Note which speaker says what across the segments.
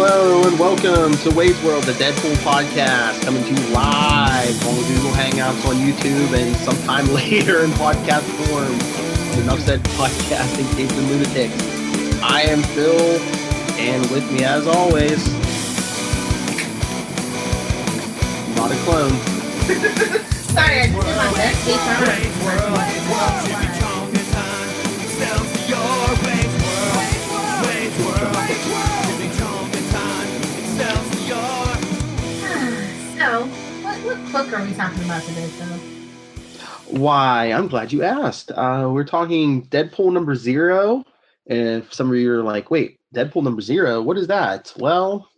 Speaker 1: Hello and welcome to Wade's World, the Deadpool podcast, coming to you live on Google Hangouts on YouTube and sometime later in podcast form. Enough said podcasting Capes and Lunatics. I am Phil, and with me as always, not a clone.
Speaker 2: Sorry, I did my best. So, what book are we talking about today, Phil?
Speaker 1: Why, I'm glad you asked. We're talking Deadpool number 0. And if some of you are like, wait, Deadpool number 0, what is that? Well,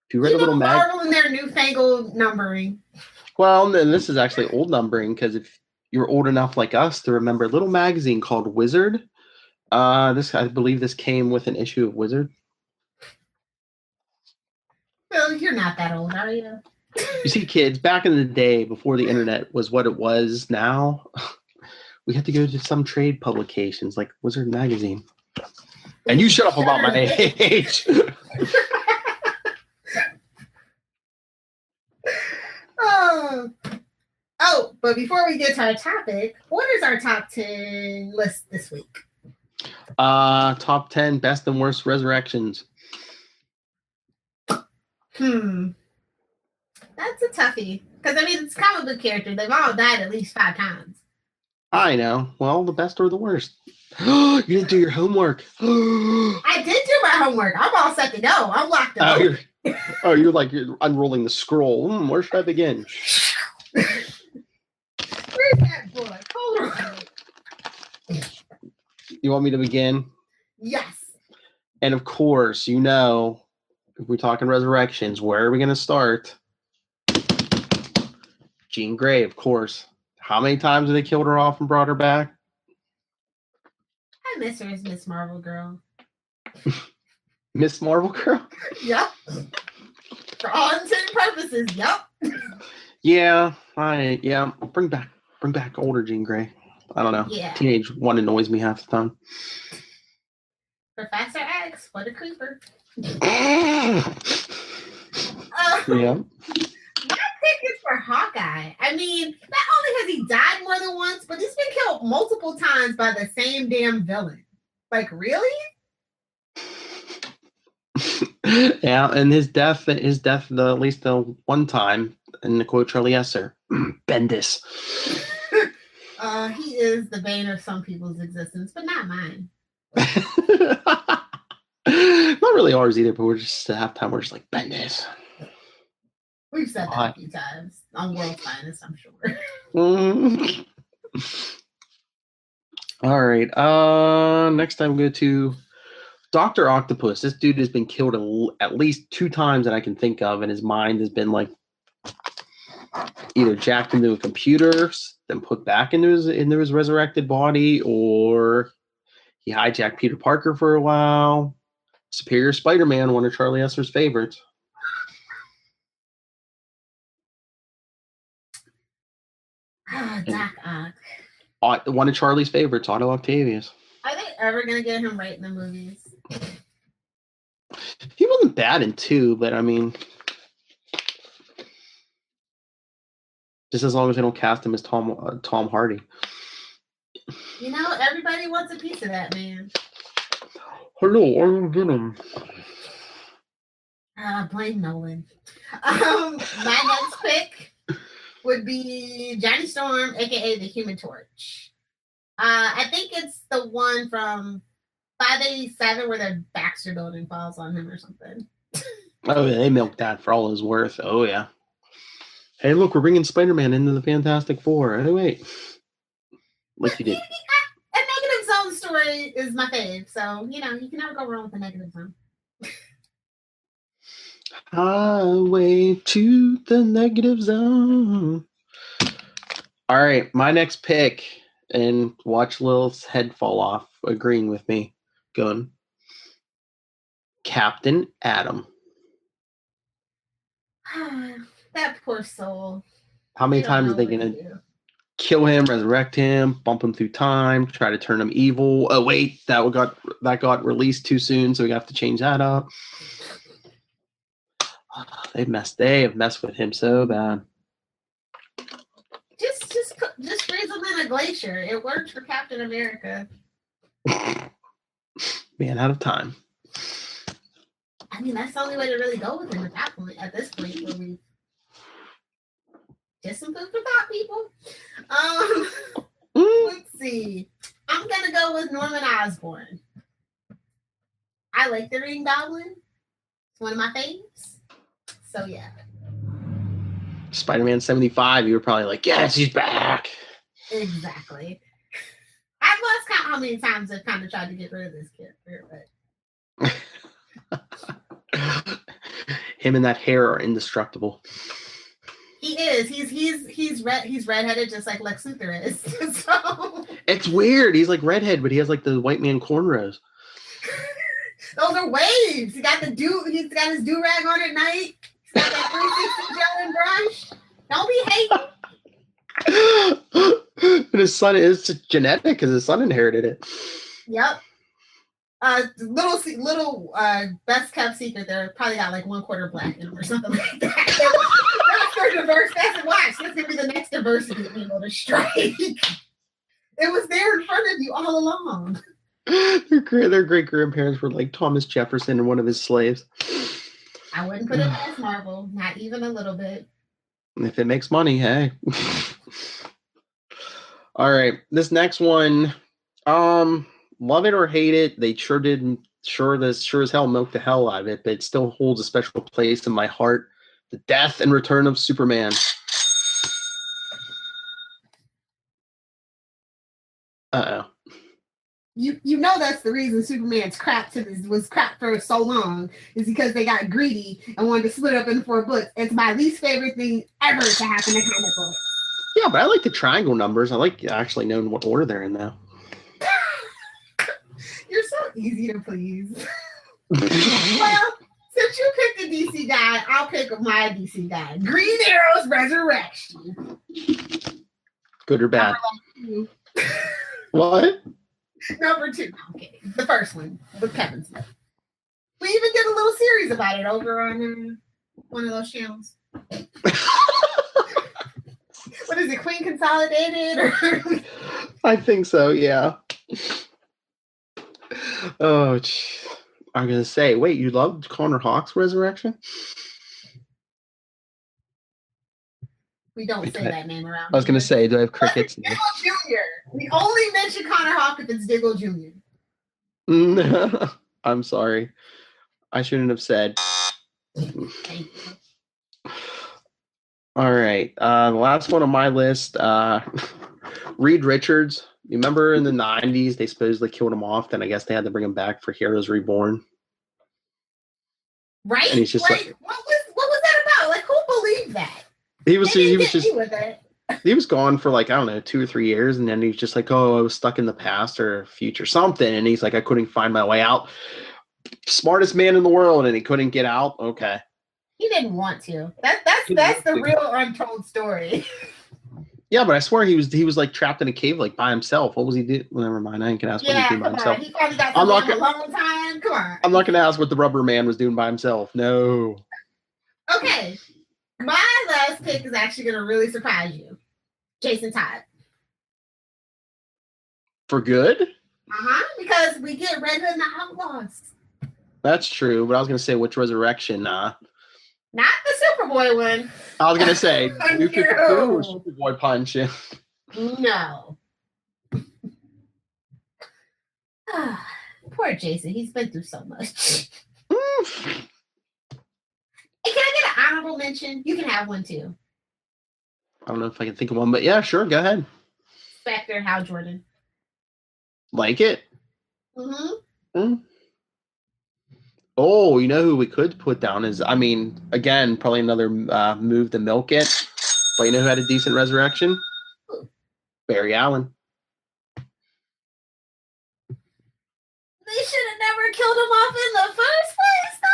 Speaker 1: if you read a little
Speaker 2: Marvel and their newfangled numbering.
Speaker 1: Well, and this is actually old numbering, because if you're old enough like us to remember a little magazine called Wizard, I believe this came with an issue of Wizard.
Speaker 2: Phil, you're not that old, are you?
Speaker 1: You see, kids, back in the day, before the internet was what it was now, we had to go to some trade publications like Wizard Magazine. And you shut up about my age.
Speaker 2: But before we get to our topic, what is our top 10 list this week?
Speaker 1: Top 10 best and worst resurrections.
Speaker 2: That's a toughie. Because, I mean, it's comic book characters. They've all died at least 5 times.
Speaker 1: I know. Well, the best or the worst. You didn't do your homework.
Speaker 2: I did do my homework. I'm all set to go. I'm locked up.
Speaker 1: You're unrolling the scroll. Where should I begin?
Speaker 2: Where's that book? Hold on.
Speaker 1: You want me to begin?
Speaker 2: Yes.
Speaker 1: And of course, if we're talking resurrections, where are we going to start? Jean Grey, of course. How many times have they killed her off and brought her back?
Speaker 2: I miss her as Miss Marvel Girl.
Speaker 1: Miss Marvel Girl?
Speaker 2: Yep. For all intents and purposes, yep.
Speaker 1: Yeah. Bring back older Jean Grey. I don't know.
Speaker 2: Yeah.
Speaker 1: Teenage one annoys me half the time.
Speaker 2: Professor X, what a creeper.
Speaker 1: Yeah.
Speaker 2: My pick is for Hawkeye. I mean, not only has he died more than once, but he's been killed multiple times by the same damn villain. Like, really?
Speaker 1: Yeah, and his death, at least the one time, in the quote Charlie Esser, Bendis.
Speaker 2: He is the bane of some people's existence, but not mine.
Speaker 1: Not really ours either, but we're just at halftime, we're just like, Bendis.
Speaker 2: We've said that a few times on World's Finest, I'm sure.
Speaker 1: All right. Next time we go to Dr. Octopus. This dude has been killed at least 2 times that I can think of, and his mind has been like either jacked into a computer, then put back into his resurrected body, or he hijacked Peter Parker for a while. Superior Spider-Man, one of Charlie Esser's favorites.
Speaker 2: Doc Ock.
Speaker 1: One of Charlie's favorites, Otto Octavius.
Speaker 2: Are they ever going to get him right in the movies?
Speaker 1: He wasn't bad in 2, but I mean, just as long as they don't cast him as Tom Hardy.
Speaker 2: Everybody wants a piece of that man.
Speaker 1: Hello, I'm Venom.
Speaker 2: Blame Nolan. My next pick would be Johnny Storm, aka the Human Torch. I think it's the one from 587 where the Baxter building falls on him or something.
Speaker 1: Oh, yeah, they milked that for all it was worth. Oh, yeah. Hey, look, we're bringing Spider-Man into the Fantastic Four. Oh, wait. Like you did.
Speaker 2: A Negative Zone story is my fave, so, you can never go wrong with a Negative Zone.
Speaker 1: Highway to the Negative Zone. All right, my next pick, and watch Lil's head fall off, agreeing with me. Going. Captain Atom.
Speaker 2: That poor soul.
Speaker 1: How many times are they going to kill him, resurrect him, bump him through time, try to turn him evil? Oh, wait, that got released too soon, so we have to change that up. They have messed with him so bad.
Speaker 2: Just freeze him in a glacier. It worked for Captain America.
Speaker 1: Man out of time.
Speaker 2: I mean, that's the only way to really go with him at that point. At this point, where we just some food for thought, people. Let's see. I'm gonna go with Norman Osborn. I like the Green Goblin. It's one of my faves. So yeah.
Speaker 1: Spider-Man 75, you were probably like, yes, he's back.
Speaker 2: Exactly. I've lost count how many times I've kind of tried to get rid of this character,
Speaker 1: but him and that hair are indestructible.
Speaker 2: He is. He's redheaded just like Lex Luthor is. So
Speaker 1: it's weird. He's like redhead, but he has like the white man cornrows.
Speaker 2: Those are waves. He's got his do-rag on at night. He's got that 360 gel and brush. Don't be hating.
Speaker 1: And his son is genetic because his son inherited it.
Speaker 2: Yep. Little best kept secret. They're probably got like 1/4 black in them or something like that. That's for diverse. That's watch. That's gonna be the next diversity people to strike. It was there in front of you all along.
Speaker 1: Their great grandparents were like Thomas Jefferson and one of his slaves.
Speaker 2: I wouldn't put it past Marvel, not even a little bit.
Speaker 1: If it makes money, hey. All right, this next one, love it or hate it, they sure as hell milked the hell out of it, but it still holds a special place in my heart. The death and return of Superman. Uh-oh.
Speaker 2: You know that's the reason Superman's was crap for so long is because they got greedy and wanted to split up into 4 books. It's my least favorite thing ever to happen in comic books.
Speaker 1: Yeah, but I like the triangle numbers. I like actually knowing what order they're in now.
Speaker 2: You're so easy to please. Well, since you picked a DC guy, I'll pick my DC guy. Green Arrow's Resurrection.
Speaker 1: Good or bad? What?
Speaker 2: Number 2. Okay, the first one with Kevin Smith. We even did a little series about it over on one of those channels. What is it, Queen Consolidated?
Speaker 1: I think so, yeah. Oh, I'm going to say, wait, you loved Connor Hawk's Resurrection?
Speaker 2: We don't say that name around.
Speaker 1: I was going to say, do I have crickets?
Speaker 2: Diggle Jr. We only mention Connor Hawk if it's Diggle Jr.
Speaker 1: I'm sorry. I shouldn't have said.
Speaker 2: Thank you.
Speaker 1: All right. The last one on my list, Reed Richards. You remember in the 90s, they supposedly killed him off. Then I guess they had to bring him back for Heroes Reborn.
Speaker 2: Right?
Speaker 1: And he's just like,
Speaker 2: what was that about? Like, who believed that?
Speaker 1: He was just
Speaker 2: with it.
Speaker 1: He was gone for like, I don't know, 2 or 3 years. And then he's just like, oh, I was stuck in the past or future something. And he's like, I couldn't find my way out. Smartest man in the world. And he couldn't get out. Okay.
Speaker 2: He didn't want to. That's the real untold story.
Speaker 1: Yeah, but I swear he was like trapped in a cave like by himself. What was he doing? Well, never mind. I ain't gonna ask what he was doing by himself.
Speaker 2: He probably got some alone time. Come on.
Speaker 1: I'm not gonna ask what the Rubber Man was doing by himself. No.
Speaker 2: Okay. My last pick is actually gonna really surprise you. Jason Todd.
Speaker 1: For good?
Speaker 2: Because we get Red Hood and the Outlaws.
Speaker 1: That's true, but I was gonna say which Resurrection,
Speaker 2: Not the Superboy one.
Speaker 1: I was gonna say you could do Superboy punch.
Speaker 2: No. Poor Jason. He's been through so much. Hey, can I get an honorable mention? You can have one too.
Speaker 1: I don't know if I can think of one, but yeah, sure, go ahead.
Speaker 2: Spectre, Hal Jordan.
Speaker 1: Like it?
Speaker 2: Mm-hmm.
Speaker 1: Oh, you know who we could put down is, I mean, again, probably another move to milk it. But you know who had a decent resurrection?
Speaker 2: Who?
Speaker 1: Barry Allen.
Speaker 2: They should have never killed him off in the first place, though.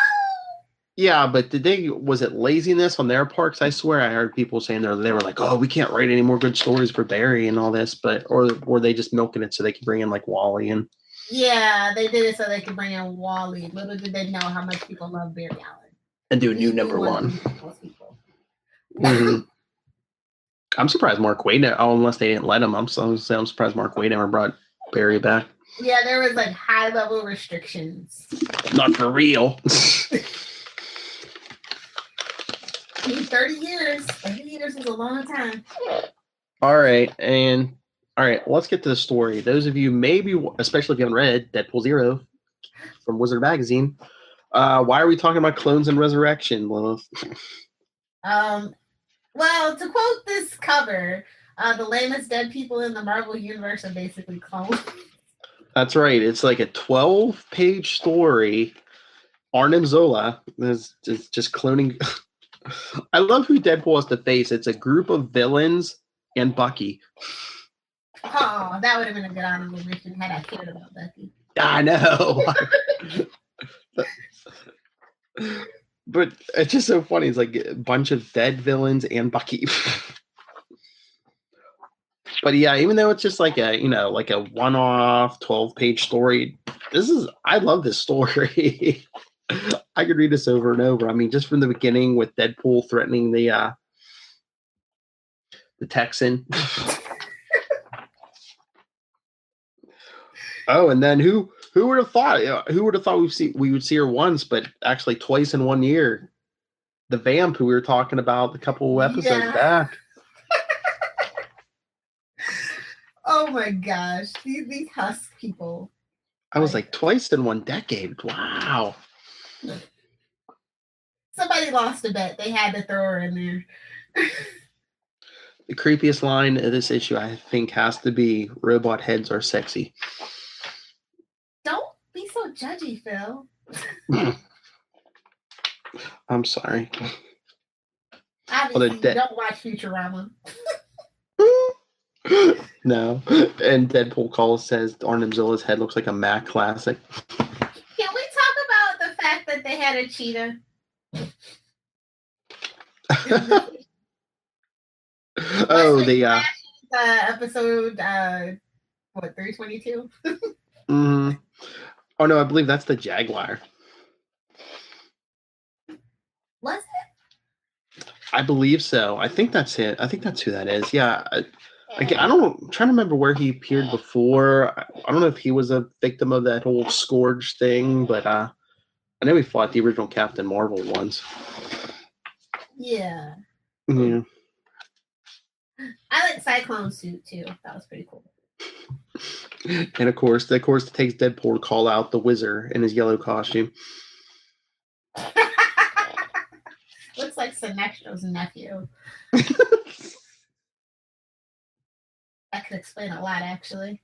Speaker 1: Yeah, but was it laziness on their part? 'Cause I swear I heard people saying they were like, oh, we can't write any more good stories for Barry and all this, or were they just milking it so they could bring in like Wally and...
Speaker 2: Yeah, they did it so they could bring in Wally. Little did they know how much people love Barry Allen.
Speaker 1: and do a new
Speaker 2: He
Speaker 1: number
Speaker 2: wanted to
Speaker 1: one.
Speaker 2: be most people.
Speaker 1: Mm-hmm. I'm surprised Mark Waid. Oh, unless they didn't let him. I'm surprised Mark Waid never brought Barry back.
Speaker 2: Yeah, there was like high level restrictions.
Speaker 1: Not for real.
Speaker 2: 30 years. 30 years is a long time.
Speaker 1: All right, let's get to the story. Those of you, maybe, especially if you haven't read Deadpool Zero from Wizard Magazine, why are we talking about clones and resurrection, Lilith?
Speaker 2: Well, to quote this cover, the lamest dead people in the Marvel universe are basically clones.
Speaker 1: That's right. It's like a 12-page story. Arnim Zola is just cloning. I love who Deadpool has to face. It's a group of villains and Bucky.
Speaker 2: Oh, that would have been a good honorable mention had I cared about Bucky.
Speaker 1: I know. But it's just so funny. It's like a bunch of dead villains and Bucky. But yeah, even though it's just like a one-off 12-page story, I love this story. I could read this over and over. I mean, just from the beginning with Deadpool threatening the Texan. Oh, and then who would have thought? Who would have thought we would see her once, but actually twice in 1 year? The vamp who we were talking about a couple of episodes back.
Speaker 2: Oh my gosh, these husk people.
Speaker 1: I was like twice in 1 decade. Wow.
Speaker 2: Somebody lost a bet. They had to throw her in there.
Speaker 1: The creepiest line of this issue, I think, has to be "Robot heads are sexy."
Speaker 2: Don't be so judgy, Phil.
Speaker 1: I'm sorry.
Speaker 2: Obviously, you don't watch Futurama.
Speaker 1: No. And Deadpool says Arnim Zola's head looks like a Mac classic.
Speaker 2: Can we talk about the fact that they had a cheetah?
Speaker 1: Oh, the
Speaker 2: episode 322?
Speaker 1: Oh no, I believe that's the Jaguar.
Speaker 2: Was it?
Speaker 1: I believe so. I think that's it. I think that's who that is. Yeah. I'm trying to remember where he appeared before. I don't know if he was a victim of that whole Scourge thing, but I know he fought the original Captain Marvel once.
Speaker 2: Yeah.
Speaker 1: Yeah.
Speaker 2: I like Cyclone suit too. That was pretty cool.
Speaker 1: And of course, it takes Deadpool to call out the Wizard in his yellow costume.
Speaker 2: Looks like Sinestro's nephew. That could explain a lot, actually.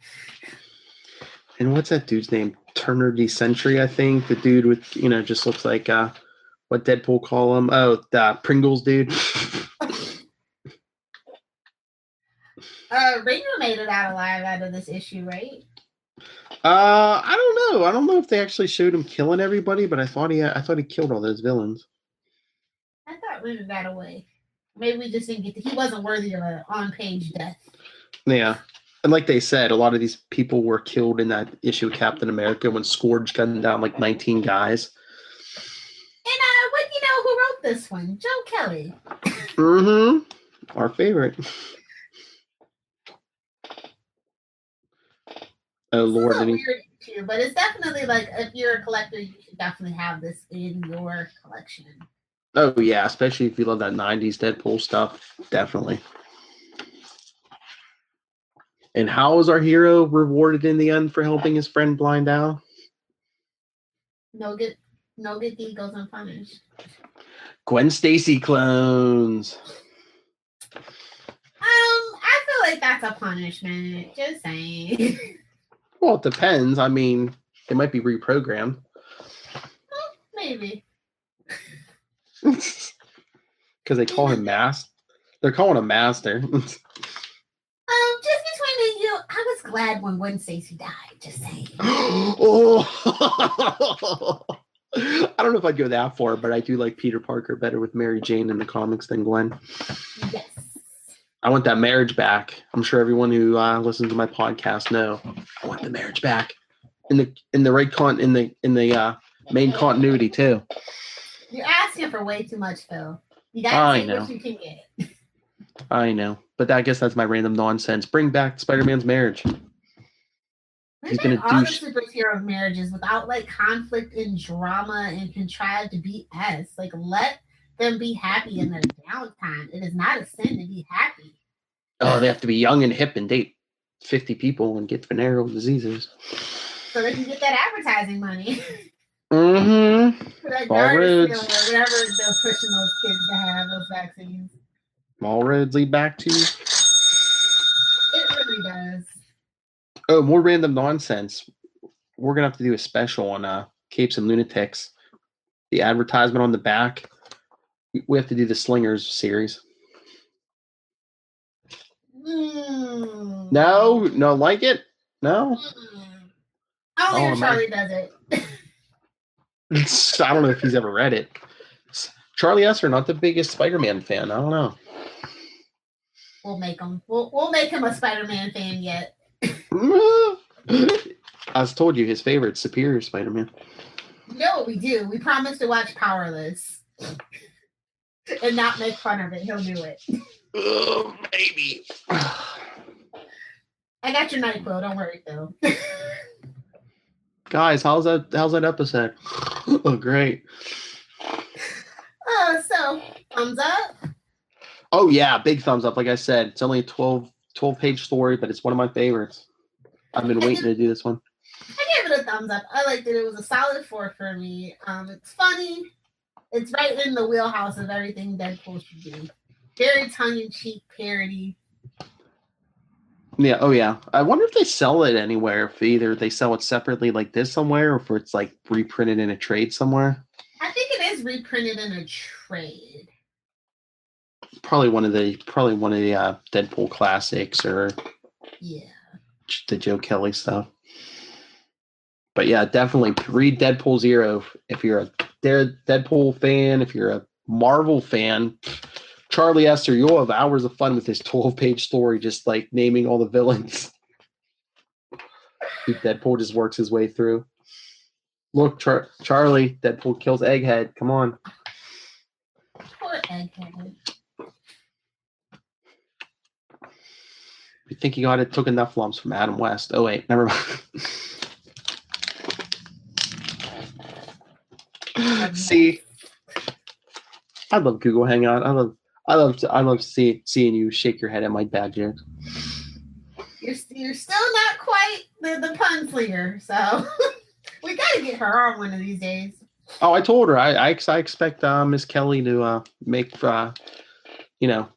Speaker 1: And what's that dude's name? Turner D. Century, I think. The dude with, just looks like what Deadpool call him. Oh, the Pringles dude.
Speaker 2: Ranger made it out alive out of this issue, right?
Speaker 1: I don't know. I don't know if they actually showed him killing everybody, but I thought he killed all those villains.
Speaker 2: I thought Ranger got away. Maybe we just didn't he wasn't worthy of an on-page death.
Speaker 1: Yeah. And like they said, a lot of these people were killed in that issue of Captain America when Scourge gunned down like 19 guys.
Speaker 2: And what do you know who wrote this one? Joe Kelly.
Speaker 1: Mm-hmm. Our favorite. Oh Lord,
Speaker 2: weird issue, but it's definitely like if you're a collector, you should definitely have this in your collection.
Speaker 1: Oh yeah, especially if you love that 90s Deadpool stuff, definitely. And how is our hero rewarded in the end for helping his friend Blind Al?
Speaker 2: No good deed goes unpunished.
Speaker 1: Gwen Stacy clones.
Speaker 2: I feel like that's a punishment. Just saying.
Speaker 1: Well, it depends. I mean, it might be reprogrammed.
Speaker 2: Well, maybe.
Speaker 1: Because they call him Master. They're calling him Master.
Speaker 2: Just between me and you, I was glad when Gwen Stacy died. Just saying.
Speaker 1: Oh. I don't know if I'd go that far, but I do like Peter Parker better with Mary Jane in the comics than Gwen.
Speaker 2: Yes.
Speaker 1: I want that marriage back. I'm sure everyone who listens to my podcast know. I want the marriage back in the right in the main continuity too.
Speaker 2: You're asking for way too much, Phil. You gotta
Speaker 1: I
Speaker 2: take
Speaker 1: know.
Speaker 2: what you can get.
Speaker 1: I know. But I guess that's my random nonsense. Bring back Spider-Man's marriage.
Speaker 2: He's been all the superhero marriages without like conflict and drama and contrived BS. Like let them be happy in their downtime. It is not a sin to be happy.
Speaker 1: Oh, they have to be young and hip and date 50 people and get venereal diseases.
Speaker 2: So they can get that advertising money.
Speaker 1: Mm-hmm.
Speaker 2: For that garden or whatever they're pushing those kids to have those vaccines.
Speaker 1: All roads lead back to.
Speaker 2: It really does.
Speaker 1: Oh, more random nonsense. We're gonna have to do a special on Capes and Lunatics. The advertisement on the back. We have to do the Slingers series. No, like it? No.
Speaker 2: I don't think Charlie does it.
Speaker 1: I don't know if he's ever read it. Charlie Esser, not the biggest Spider-Man fan. I don't know.
Speaker 2: We'll make him. We'll make him a Spider-Man fan yet.
Speaker 1: I was told you his favorite, Superior Spider-Man.
Speaker 2: You know what we do? We promise to watch Powerless and not make fun of it. He'll do it.
Speaker 1: Maybe.
Speaker 2: I got your NyQuil. Don't worry, Phil.
Speaker 1: Guys, how's that episode? Oh, great.
Speaker 2: So thumbs up.
Speaker 1: Oh yeah, big thumbs up. Like I said, it's only a 12-page story, but it's one of my favorites. I've been waiting to do this one.
Speaker 2: I gave it a thumbs up. I liked it. It was a solid 4 for me. It's funny. It's right in the wheelhouse of everything Deadpool should be. Very tongue-in-cheek parody.
Speaker 1: Yeah. Oh yeah. I wonder if they sell it anywhere. If either they sell it separately like this somewhere, or if it's like reprinted in a trade somewhere.
Speaker 2: I think it is reprinted in a trade.
Speaker 1: Probably one of the Deadpool classics or the Joe Kelly stuff. But yeah, definitely read Deadpool 0 if you're a Deadpool fan. If you're a Marvel fan, Charlie Esser, you'll have hours of fun with this 12-page story, just like naming all the villains. Deadpool just works his way through. Look, Charlie, Deadpool kills Egghead. Come on.
Speaker 2: Poor Egghead.
Speaker 1: I think he took enough lumps from Adam West. Oh wait, never mind. See, I love Google Hangout. I love seeing you shake your head at my bad jokes.
Speaker 2: You're still not quite the pun slinger, so we got to get her on one of these days.
Speaker 1: Oh, I told her I expect Miss Kelly to make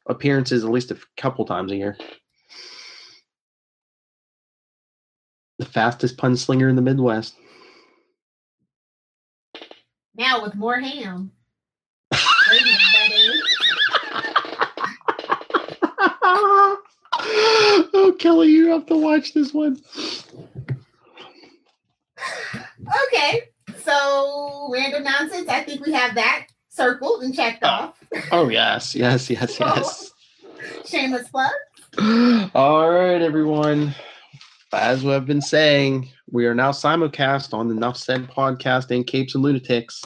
Speaker 1: appearances at least a couple times a year. The fastest pun slinger in the Midwest.
Speaker 2: Now with more ham.
Speaker 1: Oh, Kelly, you have to watch this one.
Speaker 2: Okay, so random nonsense. I think we have that circled and checked off.
Speaker 1: Oh, yes.
Speaker 2: Shameless plug.
Speaker 1: All right, everyone. As we've been saying, we are now simulcast on the Nuff Said podcast and Capes and Lunatics.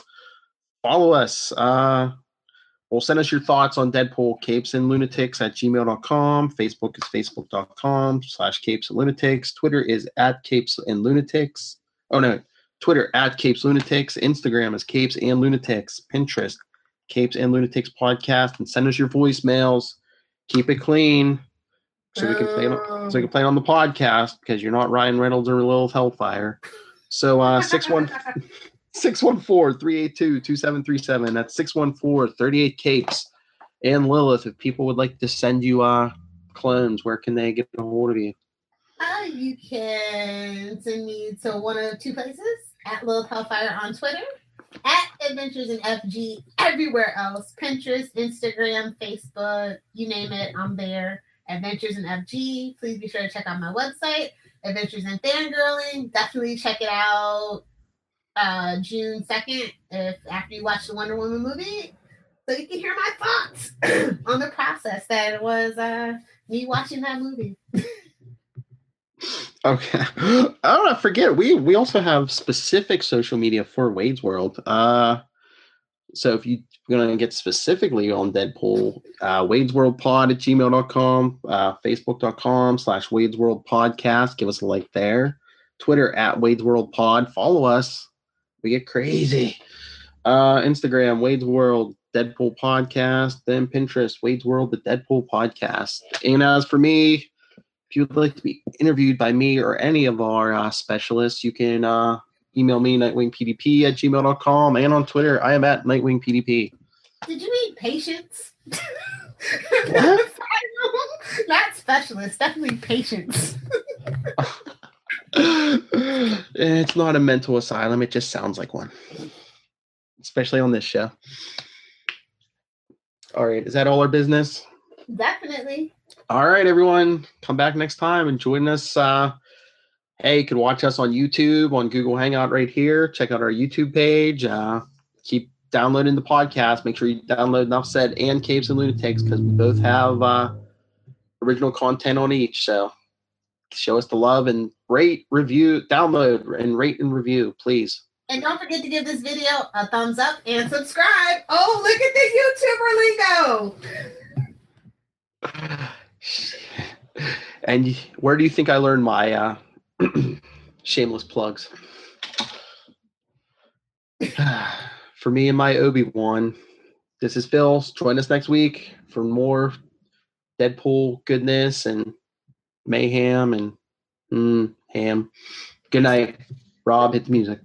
Speaker 1: Follow us. Well, send us your thoughts on Deadpool, Capes and Lunatics at gmail.com. Facebook is facebook.com/Capes and Lunatics. Twitter is @Capes and Lunatics. Oh, no. Twitter @Capes Lunatics. Instagram is Capes and Lunatics. Pinterest, Capes and Lunatics podcast. And send us your voicemails. Keep it clean. So we can play it on the podcast because you're not Ryan Reynolds or Lilith Hellfire. So 614-382-2737. That's 614-38-CAPES. And Lilith, if people would like to send you clones, where can they get a hold of you?
Speaker 2: You can send me to one of 2 places, @Lilith Hellfire on Twitter, @Adventures in FG everywhere else, Pinterest, Instagram, Facebook, you name it, I'm there. Adventures in FG. Please be sure to check out my website, Adventures in Fangirling. Definitely check it out June 2nd after you watch the Wonder Woman movie, so you can hear my thoughts on the process that was me watching that movie.
Speaker 1: Okay. Oh, I forget. We also have specific social media for Wade's World. So if you're going to get specifically on Deadpool, wadesworldpod@gmail.com, facebook.com/wadesworldpodcast. Give us a like there. Twitter @wadesworldpod. Follow us. We get crazy. Instagram, Wade's World, Deadpool Podcast. Then Pinterest, Wade's World, the Deadpool Podcast. And as for me, if you would like to be interviewed by me or any of our specialists, you can email me, nightwingpdp@gmail.com, and on Twitter, I am at nightwingpdp.
Speaker 2: Did you mean patience?
Speaker 1: What?
Speaker 2: Not specialist, definitely patience.
Speaker 1: It's not a mental asylum. It just sounds like one, especially on this show. All right. Is that all our business?
Speaker 2: Definitely.
Speaker 1: All right, everyone. Come back next time and join us. Hey, you can watch us on YouTube, on Google Hangout right here. Check out our YouTube page. Keep downloading the podcast. Make sure you download Enough Said and Caves and Lunatics, because we both have original content on each. So show us the love and rate, review, download, and rate and review, please.
Speaker 2: And don't forget to give this video a thumbs up and subscribe. Oh, look at the YouTuber lingo.
Speaker 1: And where do you think I learned my shameless plugs? For me and my Obi-Wan, this is Phil. Join us next week for more Deadpool goodness and mayhem and ham. Good night. Rob, hit the music.